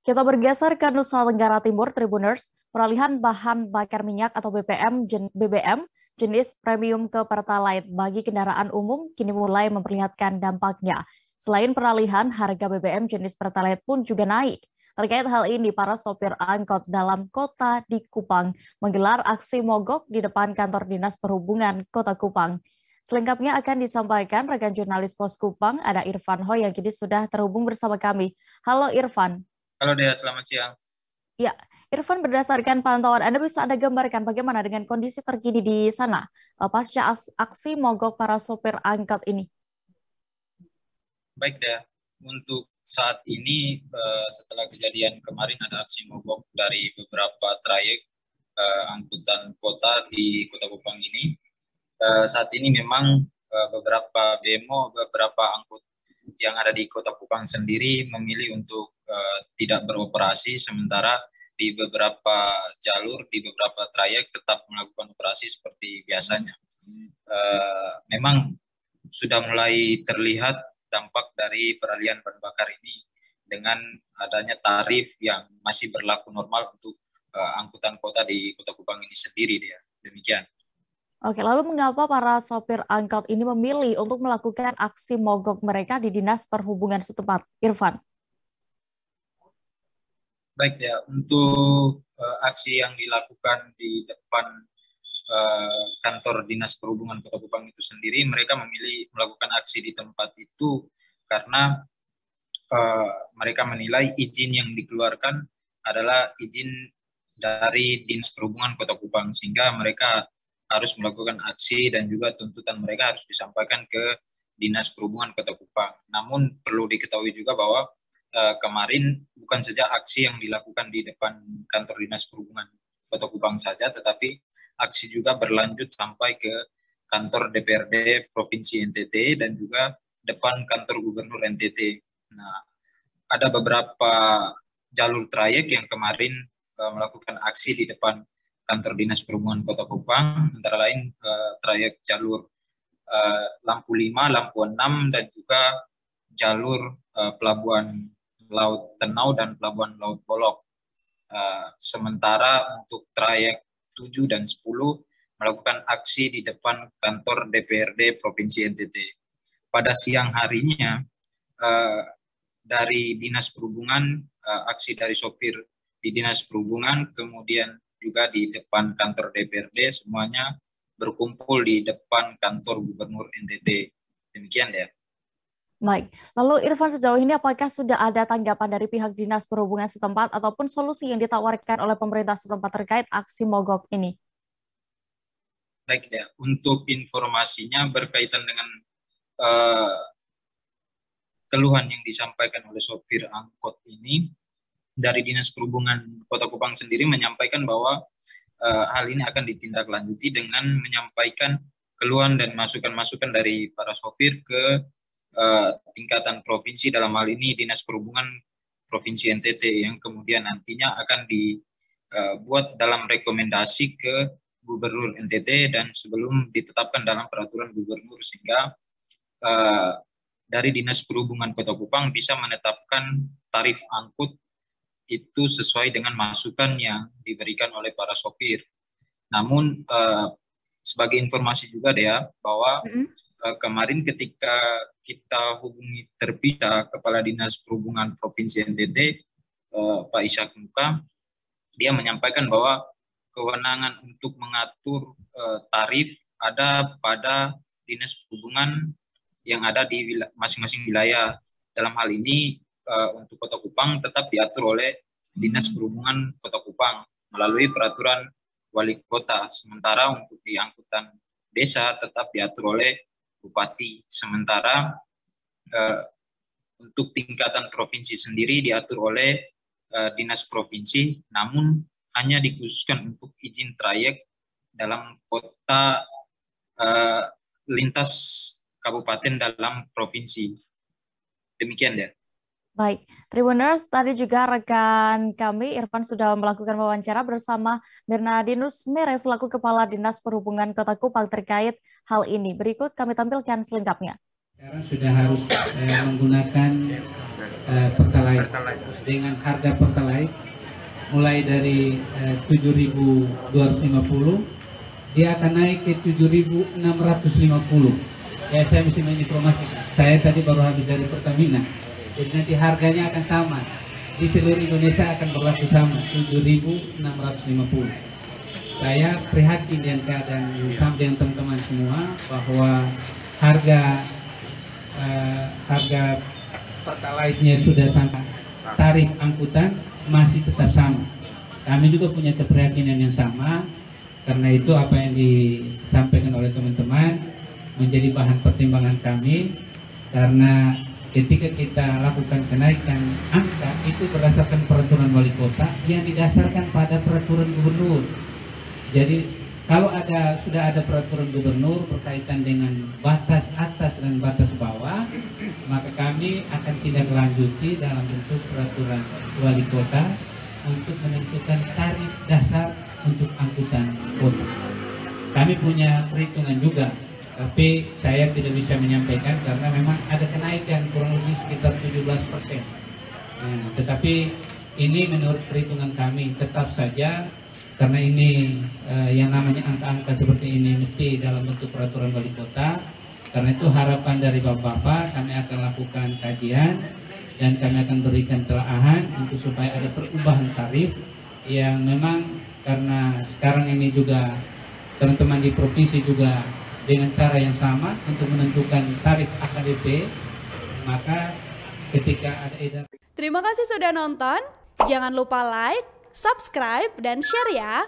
Kita bergeser ke Nusa Tenggara Timur, Tribuners. Peralihan bahan bakar minyak atau BBM jenis premium ke Pertalite bagi kendaraan umum kini mulai memperlihatkan dampaknya. Selain peralihan, harga BBM jenis Pertalite pun juga naik. Terkait hal ini, para sopir angkot dalam kota di Kupang menggelar aksi mogok di depan kantor Dinas Perhubungan Kota Kupang. Selengkapnya akan disampaikan rekan jurnalis Pos Kupang, ada Irfan Ho yang kini sudah terhubung bersama kami. Halo Irfan. Halo Dea, selamat siang. Ya, Irfan, berdasarkan pantauan Anda bisa Anda gambarkan bagaimana dengan kondisi terkini di sana pasca aksi mogok para sopir angkot ini? Baik Dea, untuk saat ini setelah kejadian kemarin ada aksi mogok dari beberapa trayek angkutan kota di Kota Kupang ini. Saat ini memang beberapa angkut yang ada di Kota Kupang sendiri memilih untuk tidak beroperasi, sementara di beberapa jalur, di beberapa trayek tetap melakukan operasi seperti biasanya. Memang sudah mulai terlihat dampak dari peralihan bahan bakar ini dengan adanya tarif yang masih berlaku normal untuk angkutan kota di Kota Kupang ini sendiri, dia. Demikian. Oke, lalu mengapa para sopir angkot ini memilih untuk melakukan aksi mogok mereka di Dinas Perhubungan setempat, Irfan? Baik ya, untuk aksi yang dilakukan di depan kantor Dinas Perhubungan Kota Kupang itu sendiri, mereka memilih melakukan aksi di tempat itu karena mereka menilai izin yang dikeluarkan adalah izin dari Dinas Perhubungan Kota Kupang, sehingga mereka harus melakukan aksi dan juga tuntutan mereka harus disampaikan ke Dinas Perhubungan Kota Kupang. Namun perlu diketahui juga bahwa kemarin bukan saja aksi yang dilakukan di depan kantor Dinas Perhubungan Kota Kupang saja, tetapi aksi juga berlanjut sampai ke kantor DPRD Provinsi NTT dan juga depan kantor Gubernur NTT. Nah, ada beberapa jalur trayek yang kemarin melakukan aksi di depan kantor Dinas Perhubungan Kota Kupang, antara lain trayek jalur Lampu 5, Lampu 6, dan juga jalur Pelabuhan Laut Tenau dan Pelabuhan Laut Bolok. Sementara untuk trayek 7 dan 10 melakukan aksi di depan kantor DPRD Provinsi NTT. Pada siang harinya, dari Dinas Perhubungan, aksi dari sopir di Dinas Perhubungan, kemudian juga di depan kantor DPRD, semuanya berkumpul di depan kantor Gubernur NTT. Demikian ya. Baik, lalu Irfan, sejauh ini apakah sudah ada tanggapan dari pihak Dinas Perhubungan setempat ataupun solusi yang ditawarkan oleh pemerintah setempat terkait aksi mogok ini? Baik ya, untuk informasinya berkaitan dengan keluhan yang disampaikan oleh sopir angkot ini, dari Dinas Perhubungan Kota Kupang sendiri menyampaikan bahwa hal ini akan ditindaklanjuti dengan menyampaikan keluhan dan masukan-masukan dari para sopir ke tingkatan provinsi, dalam hal ini Dinas Perhubungan Provinsi NTT, yang kemudian nantinya akan dibuat dalam rekomendasi ke Gubernur NTT dan sebelum ditetapkan dalam peraturan gubernur, sehingga dari Dinas Perhubungan Kota Kupang bisa menetapkan tarif angkut itu sesuai dengan masukan yang diberikan oleh para sopir. Namun sebagai informasi juga Dea, bahwa kemarin ketika kita hubungi terpisah Kepala Dinas Perhubungan Provinsi NTT, Pak Ishak Muka, dia menyampaikan bahwa kewenangan untuk mengatur tarif ada pada Dinas Perhubungan yang ada di masing-masing wilayah. Dalam hal ini untuk Kota Kupang tetap diatur oleh Dinas Perhubungan Kota Kupang melalui peraturan wali kota. Sementara untuk di angkutan desa tetap diatur oleh Bupati. Sementara untuk tingkatan provinsi sendiri diatur oleh Dinas Provinsi, namun hanya dikhususkan untuk izin trayek dalam kota lintas kabupaten dalam provinsi. Demikian ya. Baik, Tribuners, tadi juga rekan kami Irfan sudah melakukan wawancara bersama Bernardinus Mere selaku Kepala Dinas Perhubungan Kota Kupang terkait hal ini. Berikut kami tampilkan selengkapnya. Sekarang sudah harus menggunakan Pertalite dengan harga Pertalite mulai dari 7.250 dia akan naik ke 7.650. Ya, saya mesti menginformasikan. Saya tadi baru habis dari Pertamina. Jadi nanti harganya akan sama. Di seluruh Indonesia akan berlaku sama, 7.650. Saya prihatin dengan keadaan sama dengan teman-teman semua bahwa harga Pertalite-nya sudah sampai, tarif angkutan masih tetap sama. Kami juga punya keprihatinan yang sama. Karena itu apa yang disampaikan oleh teman-teman menjadi bahan pertimbangan kami, karena ketika kita lakukan kenaikan angka itu berdasarkan peraturan wali kota yang didasarkan pada peraturan gubernur. Jadi kalau sudah ada peraturan gubernur berkaitan dengan batas atas dan batas bawah, maka kami akan tindak lanjuti dalam bentuk peraturan wali kota untuk menentukan tarif dasar untuk angkutan kota. Kami punya perhitungan juga, tapi saya tidak bisa menyampaikan karena memang ada kenaikan kurang lebih sekitar 17%. Tetapi ini menurut perhitungan kami tetap saja, karena ini yang namanya angka-angka seperti ini mesti dalam bentuk peraturan wali kota. Karena itu harapan dari Bapak-Bapak, kami akan lakukan kajian dan kami akan berikan telaahan untuk supaya ada perubahan tarif yang memang, karena sekarang ini juga teman-teman di provinsi juga dengan cara yang sama untuk menentukan tarif AKDP, maka ketika ada edar. Terima kasih sudah nonton, jangan lupa like, subscribe, dan share ya.